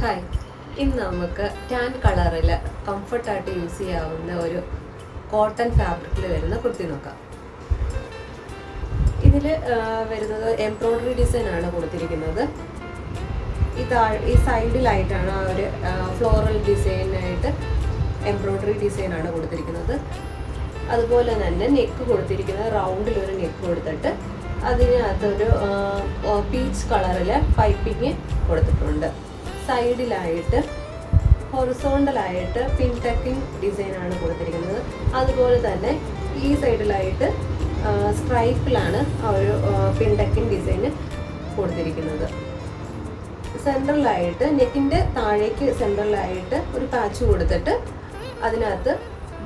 Hi, ഇന്ന് നമുക്ക് tan കളറിൽ കംഫർട്ടായിട്ട് യൂസ് ചെയ്യാവുന്ന ഒരു കോട്ടൺ ഫാബ്രിക്കിൽ വരുന്ന കുർത്തി നോക്കാം. ഇതിൽ വരുന്നത് എംബ്രോയ്ഡറി ഡിസൈനാണ് കൊടുത്തിരിക്കുന്നത്. ഈ സൈഡിലായിട്ടാണ് ആ ഒരു ഫ്ലോറൽ ഡിസൈനായിട്ട് എംബ്രോയ്ഡറി ഡിസൈനാണ് കൊടുത്തിരിക്കുന്നത്. അതുപോലെ തന്നെ നെക്ക് കൊടുത്തിരിക്കുന്നത് റൗണ്ടിലൊരു നെക്ക് കൊടുത്തിട്ട് അതിനകത്തൊരു പീച്ച് കളറിൽ പൈപ്പിങ് കൊടുത്തിട്ടുണ്ട്. സൈഡിലായിട്ട് ഹൊറിസോണ്ടലായിട്ട് പിൻ ടക്കിങ് ഡിസൈനാണ് കൊടുത്തിരിക്കുന്നത്. അതുപോലെ തന്നെ ഈ സൈഡിലായിട്ട് സ്ട്രൈപ്പിലാണ് ആ ഒരു പിൻ ടക്കിങ് ഡിസൈന് കൊടുത്തിരിക്കുന്നത്. സെൻട്രലായിട്ട് നെക്കിൻ്റെ താഴേക്ക് സെൻട്രലായിട്ട് ഒരു പാച്ച് കൊടുത്തിട്ട് അതിനകത്ത്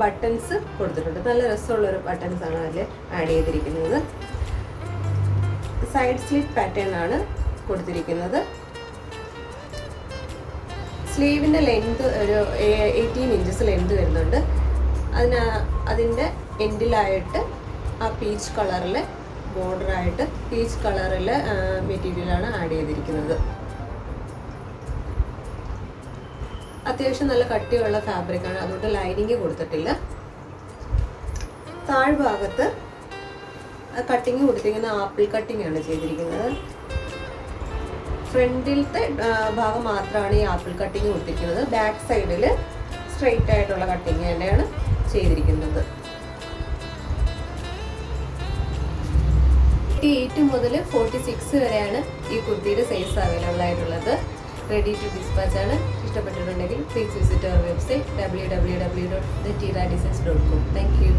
ബട്ടൺസ് കൊടുത്തിട്ടുണ്ട്. നല്ല രസമുള്ളൊരു ബട്ടൺസ് ആണ് അതിൽ ആഡ് ചെയ്തിരിക്കുന്നത്. സൈഡ് സ്ലിറ്റ് പാറ്റേൺ ആണ് കൊടുത്തിരിക്കുന്നത്. സ്ലീവിൻ്റെ ലെങ്ത് ഒരു 18 ഇഞ്ചസ് ലെങ്ത് വരുന്നുണ്ട്. അതിൻ്റെ എൻഡിലായിട്ട് ആ പീച്ച് കളറിൽ ബോർഡറായിട്ട് പീച്ച് കളറിൽ മെറ്റീരിയലാണ് ആഡ് ചെയ്തിരിക്കുന്നത്. അത്യാവശ്യം നല്ല കട്ടിയുള്ള ഫാബ്രിക്കാണ്, അതുകൊണ്ട് ലൈനിങ് കൊടുത്തിട്ടില്ല. താഴ്ഭാഗത്ത് കട്ടിങ് കൊടുത്തിരിക്കുന്ന ആപ്പിൾ കട്ടിങ് ആണ് ചെയ്തിരിക്കുന്നത്. ഫ്രണ്ടിലത്തെ ഭാഗം മാത്രമാണ് ഈ ആപ്പിൾ കട്ടിങ് കൊടുത്തിരിക്കുന്നത്. ബാക്ക് സൈഡിൽ സ്ട്രെയിറ്റ് ആയിട്ടുള്ള കട്ടിങ് തന്നെയാണ് ചെയ്തിരിക്കുന്നത്. 8 മുതൽ 46 വരെയാണ് ഈ കുർത്തിയുടെ സൈസ് അവൈലബിൾ ആയിട്ടുള്ളത്. റെഡി ടു ഡിസ്പാച്ച് ആണ്. ഇഷ്ടപ്പെട്ടിട്ടുണ്ടെങ്കിൽ please visit our website www.thetiradesigns.com. Thank U.